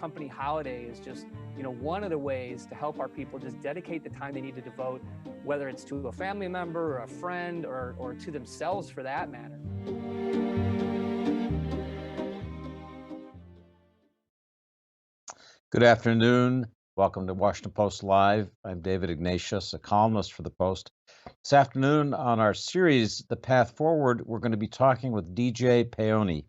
company holiday is just, one of the ways to help our people just dedicate the time they need to devote, whether it's to a family member or a friend or to themselves for that matter. Good afternoon. Welcome to Washington Post Live. I'm David Ignatius, a columnist for the Post. This afternoon on our series, The Path Forward, we're going to be talking with DJ Paoni,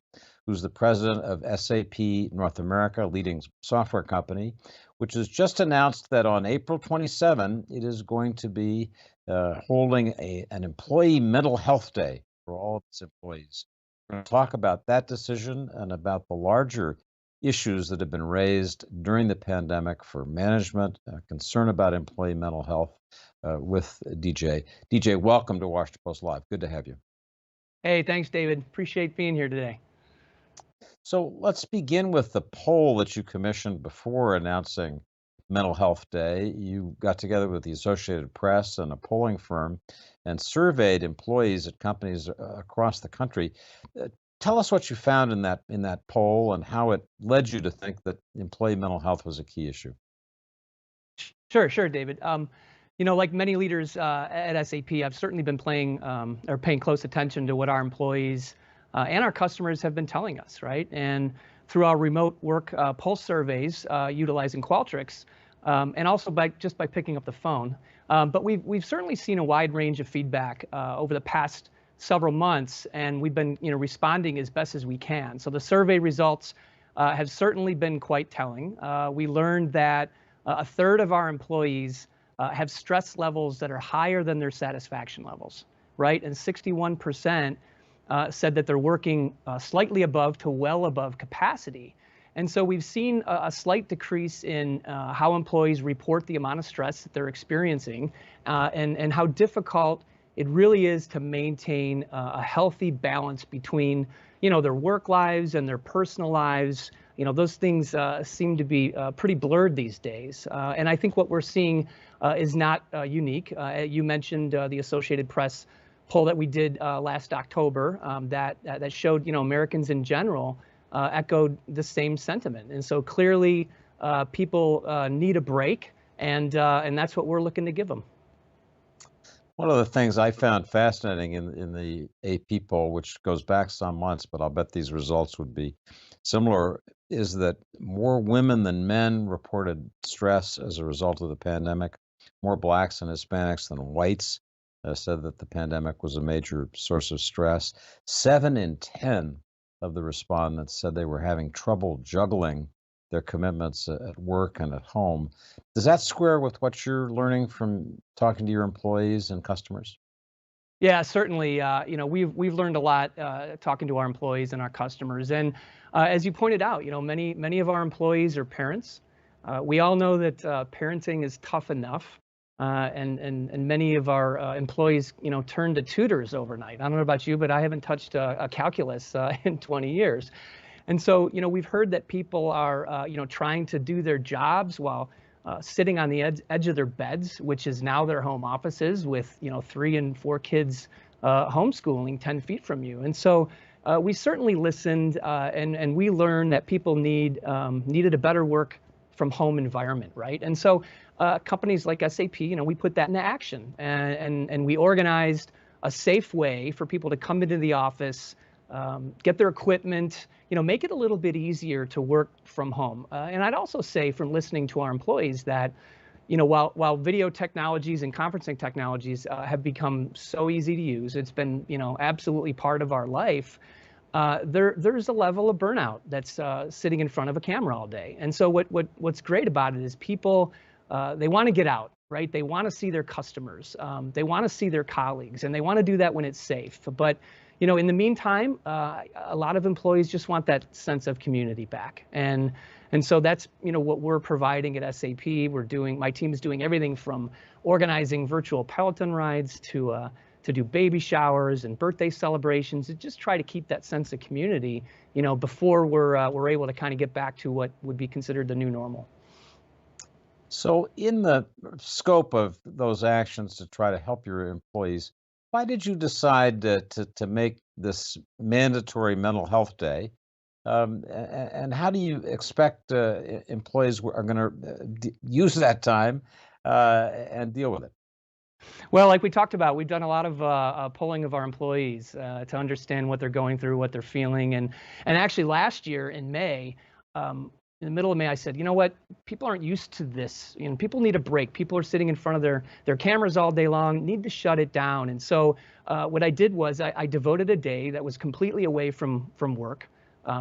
who's the president of SAP North America, a leading software company, which has just announced that on April 27, it is going to be holding an employee mental health day for all of its employees. We're going to talk about that decision and about the larger issues that have been raised during the pandemic for management, concern about employee mental health with DJ. DJ, welcome to Washington Post Live. Good to have you. Hey, thanks, David. Appreciate being here today. So let's begin with the poll that you commissioned before announcing Mental Health Day. You got together with the Associated Press and a polling firm and surveyed employees at companies across the country. Tell us what you found in that poll and how it led you to think that employee mental health was a key issue. Sure, David. Like many leaders at SAP, I've certainly been paying close attention to what our employees and our customers have been telling us, right? And through our remote work pulse surveys utilizing Qualtrics, and also by picking up the phone. But we've certainly seen a wide range of feedback over the past several months, and we've been responding as best as we can. So the survey results have certainly been quite telling. We learned that a third of our employees have stress levels that are higher than their satisfaction levels, right? And 61% said that they're working slightly above to well above capacity. And so we've seen a slight decrease in how employees report the amount of stress that they're experiencing and how difficult it really is to maintain a healthy balance between, their work lives and their personal lives. Those things seem to be pretty blurred these days. And I think what we're seeing is not unique. You mentioned the Associated Press poll that we did last October that showed, Americans in general echoed the same sentiment. And so clearly people need a break, and that's what we're looking to give them. One of the things I found fascinating in the AP poll, which goes back some months, but I'll bet these results would be similar, is that more women than men reported stress as a result of the pandemic. More Blacks and Hispanics than whites said that the pandemic was a major source of stress. 7 in 10 of the respondents said they were having trouble juggling their commitments at work and at home. Does that square with what you're learning from talking to your employees and customers? Yeah, certainly. We've learned a lot talking to our employees and our customers. And as you pointed out, many of our employees are parents. We all know that parenting is tough enough. And many of our employees, turn to tutors overnight. I don't know about you, but I haven't touched a calculus in 20 years. And so, we've heard that people are, trying to do their jobs while sitting on the edge of their beds, which is now their home offices with, 3 and 4 kids homeschooling 10 feet from you. And so we certainly listened and we learned that people needed a better work from home environment, right? And so companies like SAP, we put that into action and we organized a safe way for people to come into the office, get their equipment, make it a little bit easier to work from home. And I'd also say from listening to our employees that, while video technologies and conferencing technologies have become so easy to use, it's been, absolutely part of our life. There's a level of burnout that's sitting in front of a camera all day. And so what's great about it is people, they want to get out, right? They want to see their customers. They want to see their colleagues, and they want to do that when it's safe. But in the meantime, a lot of employees just want that sense of community back. And so that's, what we're providing at SAP. My team is doing everything from organizing virtual Peloton rides to do baby showers and birthday celebrations, to just try to keep that sense of community, before we're able to kind of get back to what would be considered the new normal. So in the scope of those actions to try to help your employees, why did you decide to make this mandatory mental health day And how do you expect employees are going to use that time and deal with it? Well, like we talked about, we've done a lot of polling of our employees to understand what they're going through, what they're feeling, and actually last year in May, in the middle of May, I said, you know what, people aren't used to this. You know, people need a break. People are sitting in front of their cameras all day long, need to shut it down. And so what I did was I devoted a day that was completely away from work,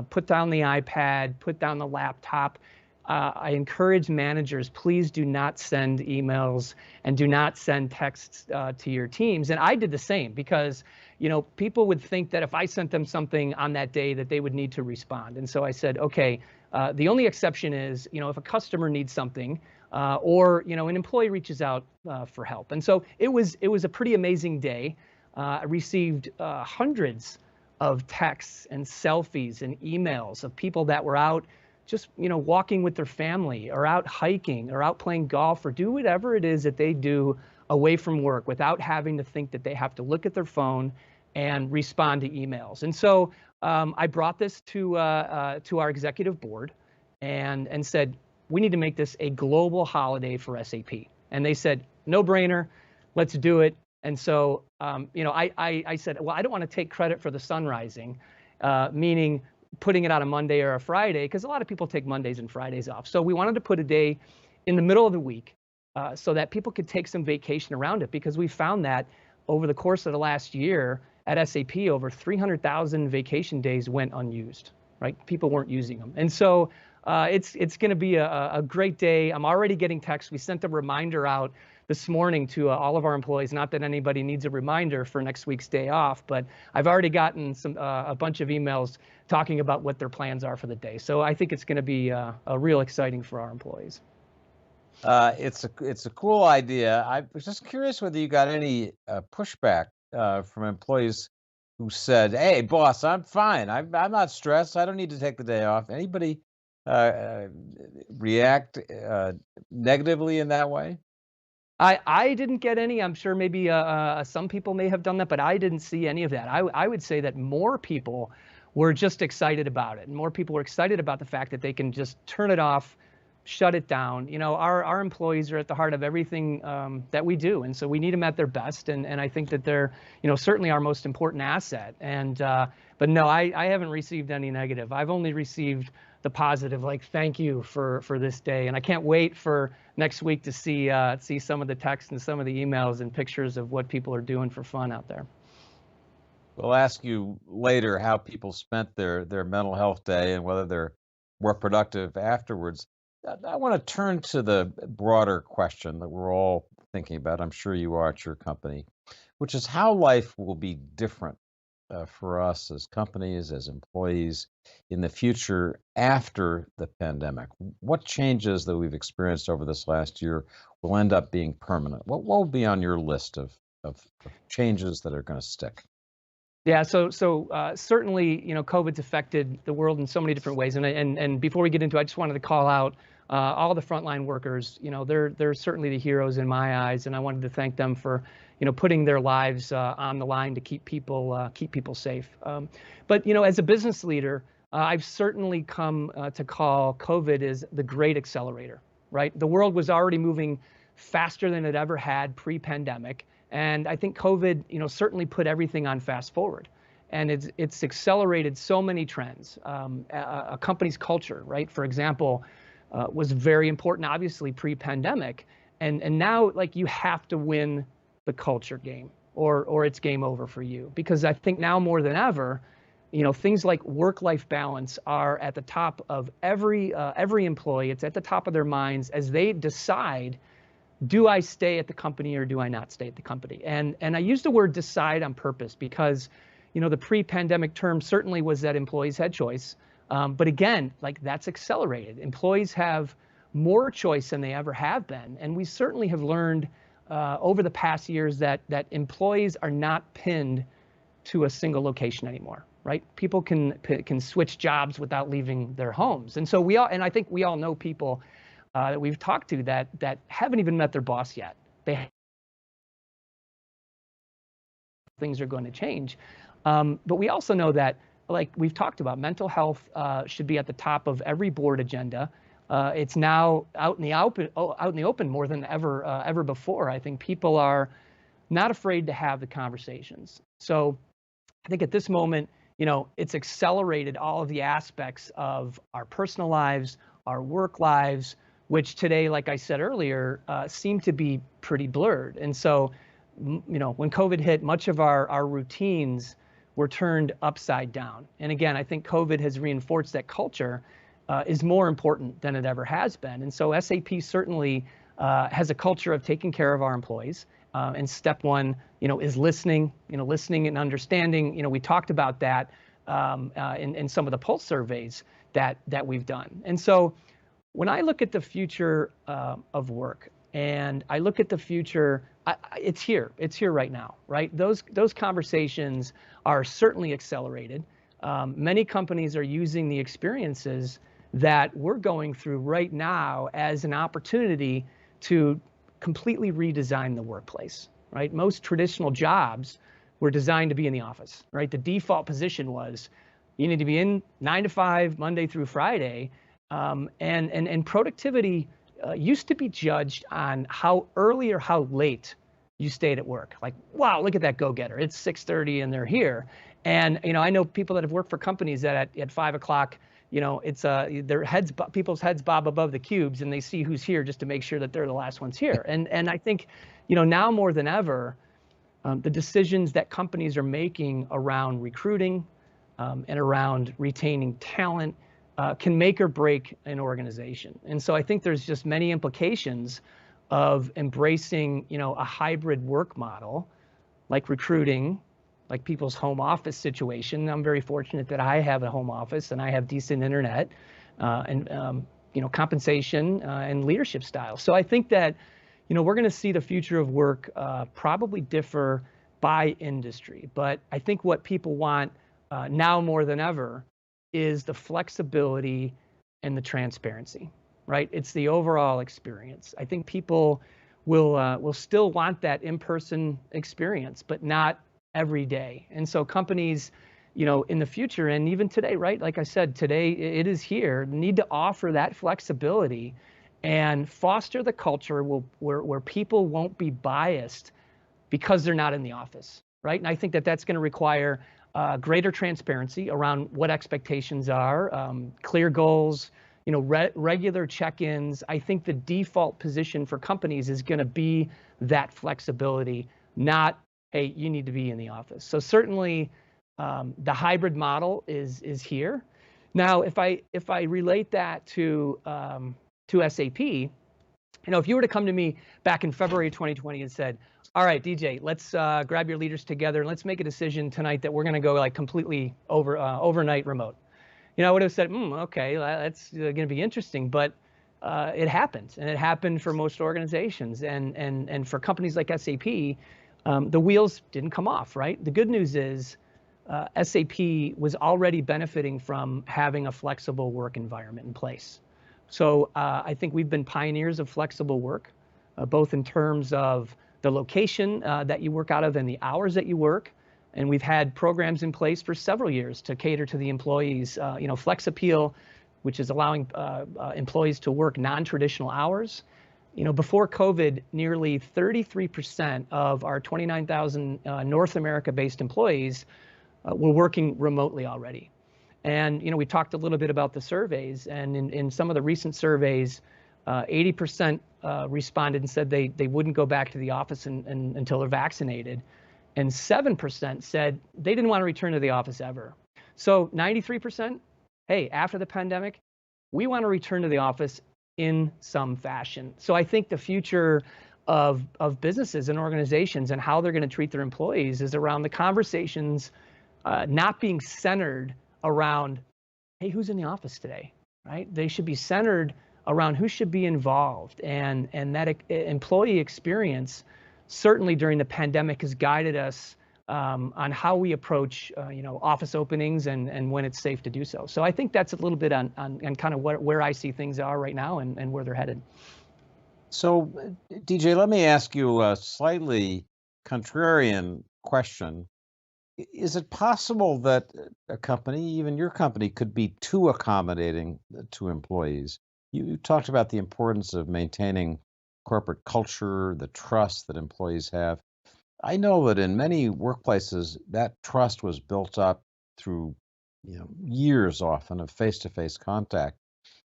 put down the iPad, put down the laptop. I encourage managers, please do not send emails and do not send texts to your teams. And I did the same because, you know, people would think that if I sent them something on that day that they would need to respond. And so I said, okay, the only exception is, you know, if a customer needs something or, you know, an employee reaches out for help. And so it was a pretty amazing day. I received hundreds of texts and selfies and emails of people that were out just, you know, walking with their family or out hiking or out playing golf or do whatever it is that they do away from work without having to think that they have to look at their phone and respond to emails. And so I brought this to our executive board and said, we need to make this a global holiday for SAP. And they said, no brainer, let's do it. And so, you know, I said, well, I don't want to take credit for the sun rising, meaning putting it on a Monday or a Friday, because a lot of people take Mondays and Fridays off. So we wanted to put a day in the middle of the week so that people could take some vacation around it, because we found that over the course of the last year at SAP, over 300,000 vacation days went unused, right? People weren't using them. And so it's going to be a great day. I'm already getting texts. We sent a reminder out this morning to all of our employees, not that anybody needs a reminder for next week's day off, but I've already gotten a bunch of emails talking about what their plans are for the day. So I think it's going to be a real exciting for our employees. It's a cool idea. I was just curious whether you got any pushback from employees who said, "Hey, boss, I'm fine. I'm not stressed. I don't need to take the day off." Anybody react negatively in that way? I didn't get any. I'm sure maybe some people may have done that, but I didn't see any of that. I would say that more people were just excited about it. And more people were excited about the fact that they can just turn it off, shut it down. You know, our employees are at the heart of everything that we do. And so we need them at their best. And I think that they're, you know, certainly our most important asset. And but no, I haven't received any negative. I've only received the positive, like, thank you for this day. And I can't wait for next week to see some of the texts and some of the emails and pictures of what people are doing for fun out there. We'll ask you later how people spent their mental health day and whether they're more productive afterwards. I want to turn to the broader question that we're all thinking about. I'm sure you are at your company, which is how life will be different for us as companies, as employees in the future after the pandemic. What changes that we've experienced over this last year will end up being permanent? What will be on your list of changes that are going to stick? Yeah, so certainly, you know, COVID's affected the world in so many different ways. And before we get into it, I just wanted to call out all the frontline workers. You know, they're certainly the heroes in my eyes, and I wanted to thank them for, you know, putting their lives on the line to keep people safe. But you know, as a business leader, I've certainly come to call COVID as the great accelerator. Right, the world was already moving faster than it ever had pre-pandemic. And I think COVID, you know, certainly put everything on fast forward, and it's accelerated so many trends. A company's culture, right, for example, was very important, obviously pre-pandemic, and now, like, you have to win the culture game, or it's game over for you. Because I think now more than ever, you know, things like work-life balance are at the top of every employee. It's at the top of their minds as they decide, do I stay at the company or do I not stay at the company? And I use the word decide on purpose because, you know, the pre-pandemic term certainly was that employees had choice. But again, like, that's accelerated. Employees have more choice than they ever have been. And we certainly have learned over the past years that employees are not pinned to a single location anymore, right? People can switch jobs without leaving their homes. And so I think we all know people that we've talked to that haven't even met their boss yet. Things are going to change. But we also know that like we've talked about, mental health should be at the top of every board agenda. It's now out in the open more than ever before. I think people are not afraid to have the conversations. So I think at this moment, it's accelerated all of the aspects of our personal lives, our work lives, which today, like I said earlier, seem to be pretty blurred. And so, when COVID hit, much of our routines were turned upside down. And again, I think COVID has reinforced that culture is more important than it ever has been. And so SAP certainly has a culture of taking care of our employees. And step one, is listening, listening and understanding. We talked about that in some of the pulse surveys that we've done. And so when I look at the future of work and I look at the future, it's here right now, right? Those conversations are certainly accelerated. Many companies are using the experiences that we're going through right now as an opportunity to completely redesign the workplace, right? Most traditional jobs were designed to be in the office, right? The default position was you need to be in 9 to 5, Monday through Friday, and productivity used to be judged on how early or how late you stayed at work. Like, wow, look at that go-getter. It's 6:30 and they're here. And I know people that have worked for companies that at 5 o'clock, it's people's heads bob above the cubes and they see who's here just to make sure that they're the last ones here. And I think, now more than ever, the decisions that companies are making around recruiting and around retaining talent can make or break an organization. And so I think there's just many implications of embracing, a hybrid work model, like recruiting, like people's home office situation. I'm very fortunate that I have a home office and I have decent internet and compensation and leadership style. So I think that, we're going to see the future of work probably differ by industry. But I think what people want now more than ever is the flexibility and the transparency, right? It's the overall experience. I think people will still want that in-person experience, but not every day. And so companies, in the future and even today, right? Like I said, today it is here, need to offer that flexibility and foster the culture where people won't be biased because they're not in the office, right? And I think that that's going to require greater transparency around what expectations are, clear goals, regular check-ins. I think the default position for companies is going to be that flexibility, not, hey, you need to be in the office. So certainly the hybrid model is here. Now, if I relate that to SAP, if you were to come to me back in February 2020 and said, all right, DJ, let's grab your leaders together and let's make a decision tonight that we're going to go like completely overnight remote. I would have said, okay, that's going to be interesting, but it happened, and it happened for most organizations, and for companies like SAP, the wheels didn't come off, right? The good news is SAP was already benefiting from having a flexible work environment in place. So I think we've been pioneers of flexible work, both in terms of the location that you work out of and the hours that you work. And we've had programs in place for several years to cater to the employees. Flex Appeal, which is allowing employees to work non-traditional hours. Before COVID, nearly 33% of our 29,000 North America-based employees were working remotely already. And we talked a little bit about the surveys, and in some of the recent surveys, 80% responded and said they wouldn't go back to the office until they're vaccinated. And 7% said they didn't want to return to the office ever. So 93%, hey, after the pandemic, we want to return to the office in some fashion. So I think the future of businesses and organizations and how they're going to treat their employees is around the conversations not being centered around, hey, who's in the office today, right? They should be centered around who should be involved, and that employee experience certainly during the pandemic has guided us on how we approach office openings and when it's safe to do so. So I think that's a little bit on kind of where I see things are right now and where they're headed. So DJ, let me ask you a slightly contrarian question. Is it possible that a company, even your company, could be too accommodating to employees? You talked about the importance of maintaining corporate culture, the trust that employees have. I know that in many workplaces, that trust was built up through, years often of face-to-face contact.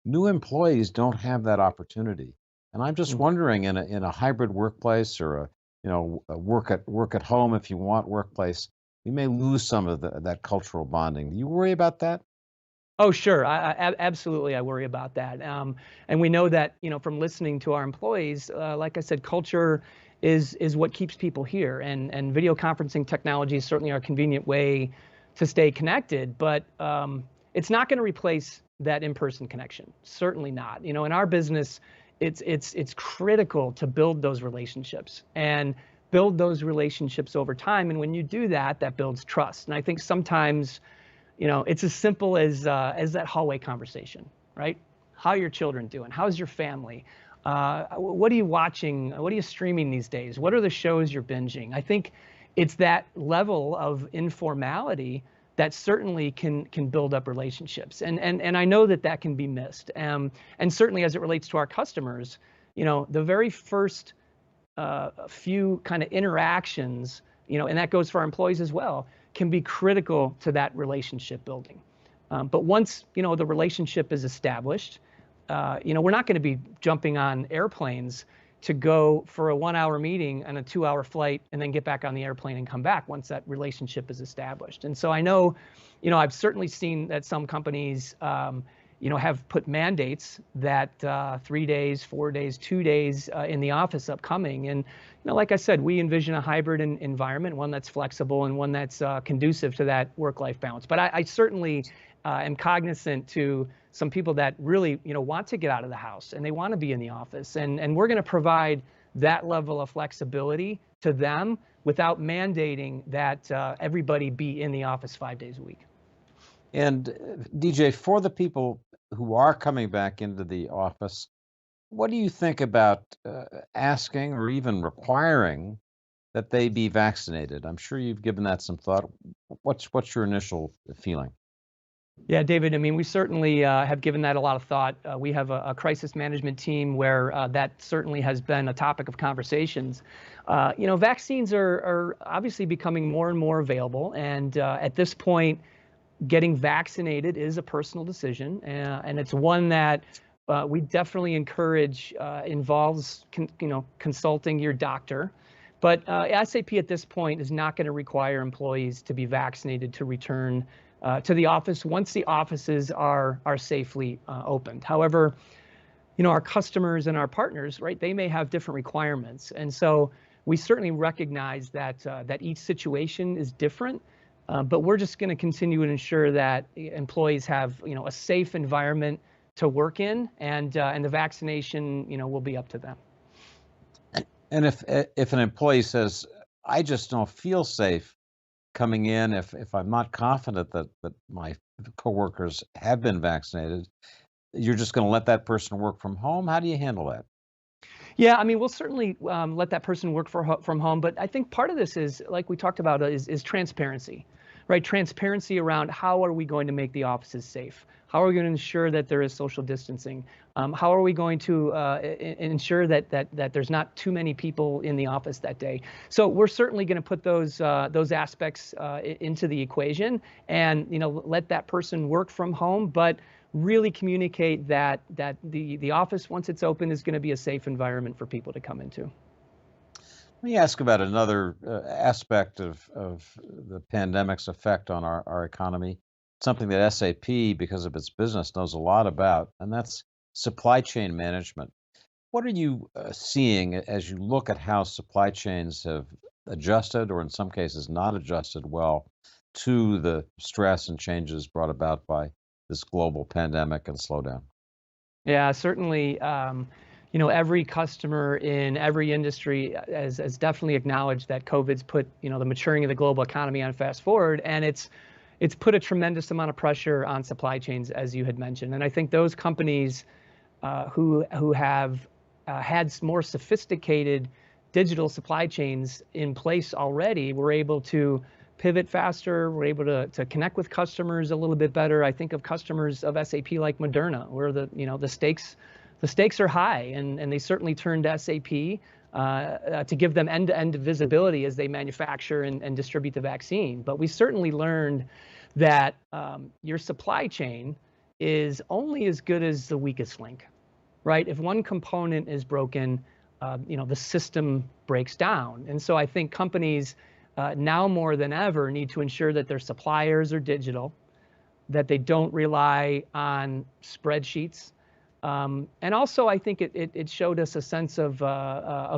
New employees don't have that opportunity. And I'm just Mhm. wondering in a hybrid workplace or a work at home if you want workplace, we may lose some of that cultural bonding. Do you worry about that? Oh, sure. Absolutely, I worry about that. And we know that, from listening to our employees, like I said, culture is what keeps people here. And video conferencing technology is certainly our convenient way to stay connected, but it's not going to replace that in-person connection. Certainly not. In our business, it's critical to build those relationships and build those relationships over time. And when you do that, that builds trust. And I think sometimes it's as simple as that hallway conversation, right? How are your children doing? How's your family? What are you watching? What are you streaming these days? What are the shows you're binging? I think it's that level of informality that certainly can build up relationships, and I know that can be missed. And certainly as it relates to our customers, the very first few kind of interactions, and that goes for our employees as well, can be critical to that relationship building. But once the relationship is established, we're not going to be jumping on airplanes to go for a 1 hour meeting and a 2 hour flight and then get back on the airplane and come back once that relationship is established. And so I know, I've certainly seen that some companies, have put mandates that 3 days, 4 days, 2 days in the office upcoming. And like I said, we envision a hybrid environment, one that's flexible and one that's conducive to that work-life balance. But I certainly am cognizant to some people that really want to get out of the house and they want to be in the office. And we're going to provide that level of flexibility to them without mandating that everybody be in the office 5 days a week. And DJ, for the people who are coming back into the office, what do you think about asking or even requiring that they be vaccinated? I'm sure you've given that some thought. What's your initial feeling? Yeah, David, I mean, we certainly have given that a lot of thought. We have a crisis management team where that certainly has been a topic of conversations. Vaccines are obviously becoming more and more available. And at this point, getting vaccinated is a personal decision. And it's one that we definitely encourage involves, consulting your doctor. But SAP at this point is not going to require employees to be vaccinated to return to the office once the offices are safely opened. However, our customers and our partners, right, they may have different requirements. And so we certainly recognize that each situation is different, but we're just going to continue to ensure that employees have, a safe environment to work in, and the vaccination, will be up to them. And if an employee says, "I just don't feel safe coming in if I'm not confident that my coworkers have been vaccinated," you're just going to let that person work from home? How do you handle that? Yeah, I mean, we'll certainly let that person work from home, but I think part of this is, like we talked about, is transparency, right? Transparency around how are we going to make the offices safe? How are we going to ensure that there is social distancing? How are we going to ensure that there's not too many people in the office that day? So we're certainly going to put those aspects into the equation, and let that person work from home, but really communicate that the office, once it's open, is going to be a safe environment for people to come into. Let me ask about another aspect of the pandemic's effect on our economy, something that SAP, because of its business, knows a lot about, and that's supply chain management. What are you seeing as you look at how supply chains have adjusted, or in some cases not adjusted well, to the stress and changes brought about by this global pandemic and slowdown? Yeah, certainly. Every customer in every industry has definitely acknowledged that COVID's put the maturing of the global economy on fast forward, and it's put a tremendous amount of pressure on supply chains, as you had mentioned. And I think those companies who have had more sophisticated digital supply chains in place already were able to pivot faster. We're able to connect with customers a little bit better. I think of customers of SAP like Moderna, where the stakes are high, and they certainly turned to SAP to give them end-to-end visibility as they manufacture and distribute the vaccine. But we certainly learned that your supply chain is only as good as the weakest link, right? If one component is broken, the system breaks down. And so I think companies now more than ever need to ensure that their suppliers are digital, that they don't rely on spreadsheets. And also, I think it showed us a sense of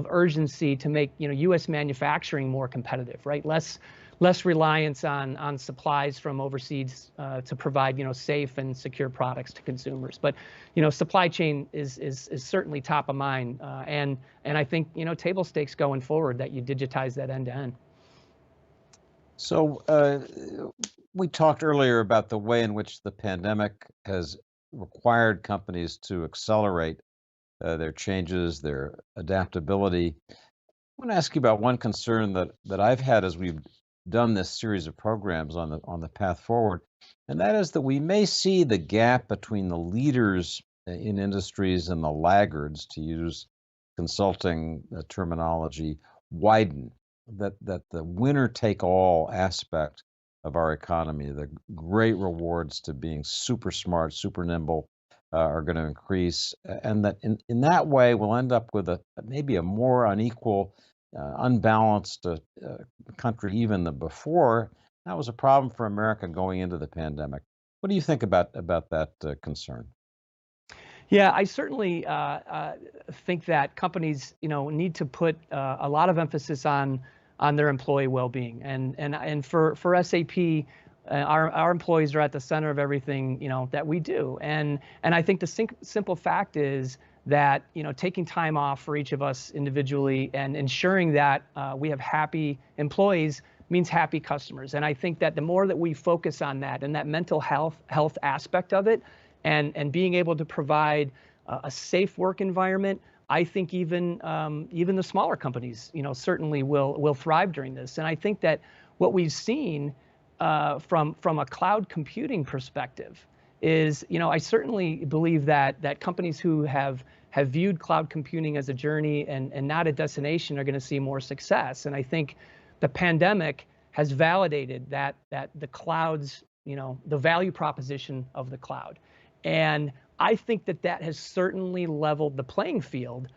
urgency to make U.S. manufacturing more competitive, right? Less reliance on supplies from overseas to provide safe and secure products to consumers. But supply chain is certainly top of mind, and I think table stakes going forward that you digitize that end to end. So we talked earlier about the way in which the pandemic has required companies to accelerate their changes, their adaptability. I want to ask you about one concern that I've had as we've done this series of programs on the path forward, and that is that we may see the gap between the leaders in industries and the laggards, to use consulting terminology, widen. That the winner-take-all aspect of our economy, the great rewards to being super smart, super nimble, are going to increase, and that in that way we'll end up with maybe a more unequal, unbalanced country even than before. That was a problem for America going into the pandemic. What do you think about that concern? Yeah, I certainly think that companies, need to put a lot of emphasis on their employee well-being, and for SAP, our employees are at the center of everything that we do, and I think the simple fact is that taking time off for each of us individually and ensuring that we have happy employees means happy customers. And I think that the more that we focus on that and that mental health aspect of it, and being able to provide a safe work environment, I think even the smaller companies, certainly will thrive during this. And I think that what we've seen from a cloud computing perspective is, I certainly believe that companies who have viewed cloud computing as a journey and not a destination are going to see more success. And I think the pandemic has validated that the cloud's, the value proposition of the cloud. And I think that has certainly leveled the playing field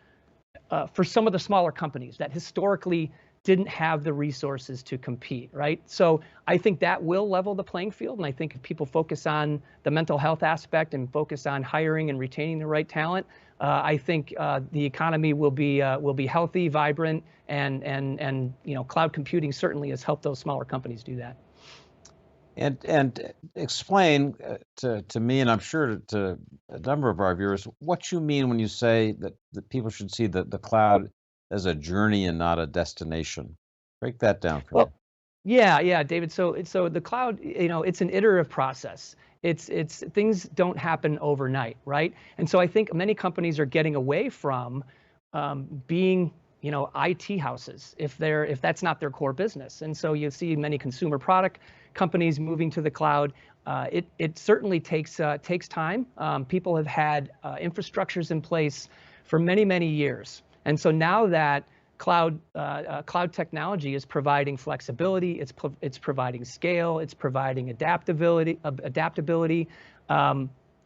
for some of the smaller companies that historically didn't have the resources to compete, right? So I think that will level the playing field, and I think if people focus on the mental health aspect and focus on hiring and retaining the right talent, I think the economy will be healthy, vibrant, and cloud computing certainly has helped those smaller companies do that. And explain to me, and I'm sure to a number of our viewers, what you mean when you say that people should see the cloud as a journey and not a destination. Break that down for me. Yeah, David. So the cloud, it's an iterative process. It's things don't happen overnight, right? And so I think many companies are getting away from being IT houses if that's not their core business. And so you see many consumer product companies moving to the cloud. It certainly takes time. People have had infrastructures in place for many years, and so now that cloud technology is providing flexibility, it's providing scale, it's providing adaptability.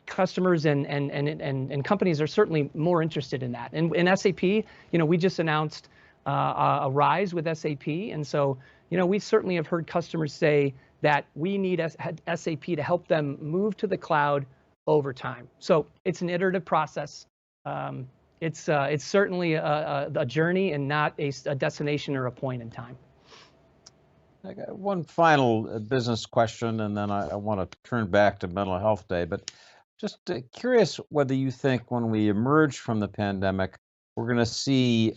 Customers and companies are certainly more interested in that. And in SAP, we just announced a rise with SAP, and so we certainly have heard customers say that we need SAP to help them move to the cloud over time. So it's an iterative process. It's certainly a journey and not a destination or a point in time. I got one final business question, and then I want to turn back to Mental Health Day. But just curious whether you think when we emerge from the pandemic, we're going to see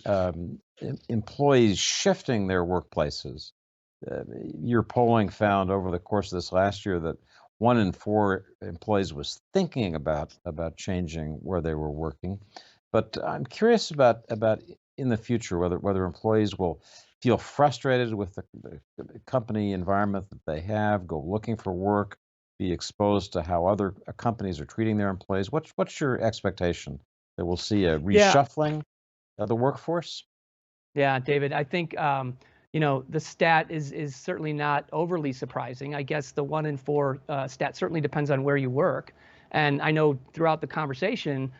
employees shifting their workplaces. Your polling found over the course of this last year that 1 in 4 employees was thinking about changing where they were working. But I'm curious about in the future whether employees will feel frustrated with the company environment that they have, go looking for work, be exposed to how other companies are treating their employees? What's your expectation that we'll see a Yeah, reshuffling of the workforce? yeah, David, I think the stat is certainly not overly surprising. I guess the 1 in 4 stat certainly depends on where you work, and I know throughout the conversation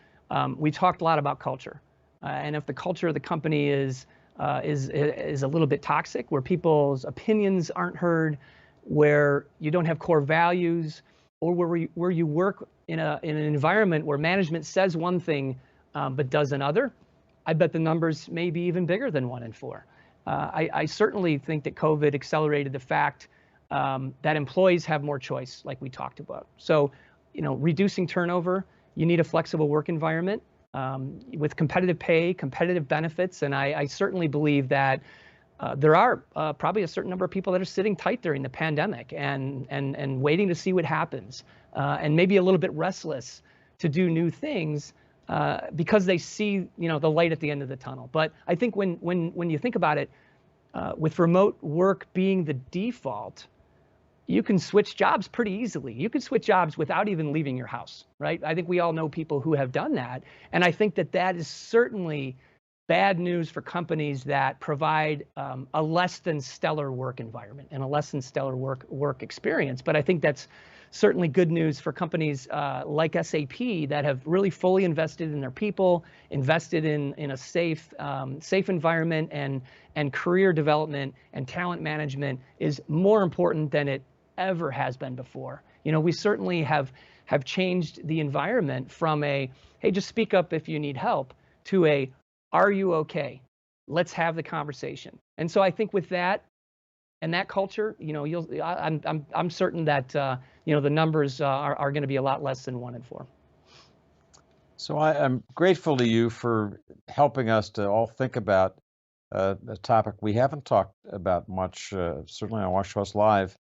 we talked a lot about culture, and if the culture of the company is a little bit toxic, where people's opinions aren't heard, where you don't have core values, or where you work in an environment where management says one thing but does another, I bet the numbers may be even bigger than 1 in 4. I certainly think that COVID accelerated the fact that employees have more choice, like we talked about. So, reducing turnover, you need a flexible work environment with competitive pay, competitive benefits, and I certainly believe that there are probably a certain number of people that are sitting tight during the pandemic and waiting to see what happens, and maybe a little bit restless to do new things because they see the light at the end of the tunnel. But I think when you think about it, with remote work being the default, you can switch jobs pretty easily. You can switch jobs without even leaving your house, right? I think we all know people who have done that, and I think that is certainly bad news for companies that provide a less than stellar work environment and a less than stellar work experience. But I think that's certainly good news for companies like SAP that have really fully invested in their people, invested in a safe environment, and career development and talent management is more important than it ever has been before. We certainly have changed the environment from a, hey, just speak up if you need help, to a, are you okay? Let's have the conversation. And so I think with that and that culture, I'm certain that the numbers are going to be a lot less than 1 in 4. So I'm grateful to you for helping us to all think about a topic we haven't talked about much, certainly on Washington Post Live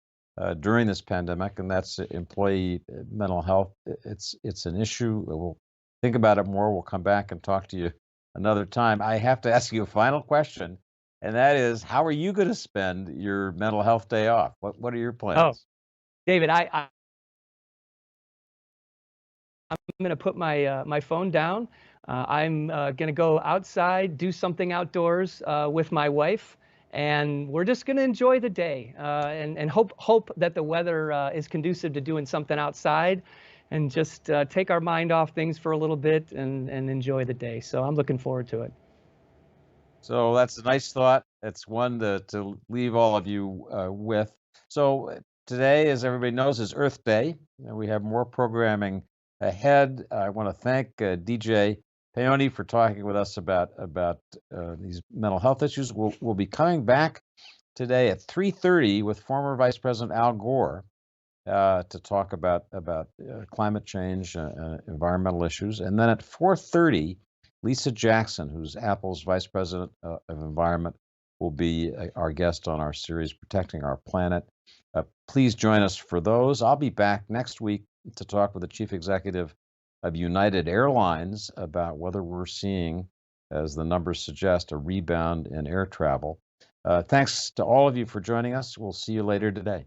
during this pandemic, and that's employee mental health. It's an issue. We'll think about it more. We'll come back and talk to you another time. I have to ask you a final question, and that is, how are you going to spend your mental health day off? What are your plans? Oh, David, I'm going to put my phone down. I'm going to go outside, do something outdoors with my wife, and we're just going to enjoy the day and hope that the weather is conducive to doing something outside, and just take our mind off things for a little bit and enjoy the day. So I'm looking forward to it. So that's a nice thought. It's one to leave all of you with. So today, as everybody knows, is Earth Day, and we have more programming ahead. I want to thank DJ Paoni for talking with us about these mental health issues. We'll be coming back today at 3:30 with former Vice President Al Gore to talk about climate change, environmental issues, and then at 4:30, Lisa Jackson, who's Apple's Vice President of Environment, will be our guest on our series, Protecting Our Planet. Please join us for those. I'll be back next week to talk with the Chief Executive of United Airlines about whether we're seeing, as the numbers suggest, a rebound in air travel. Thanks to all of you for joining us. We'll see you later today.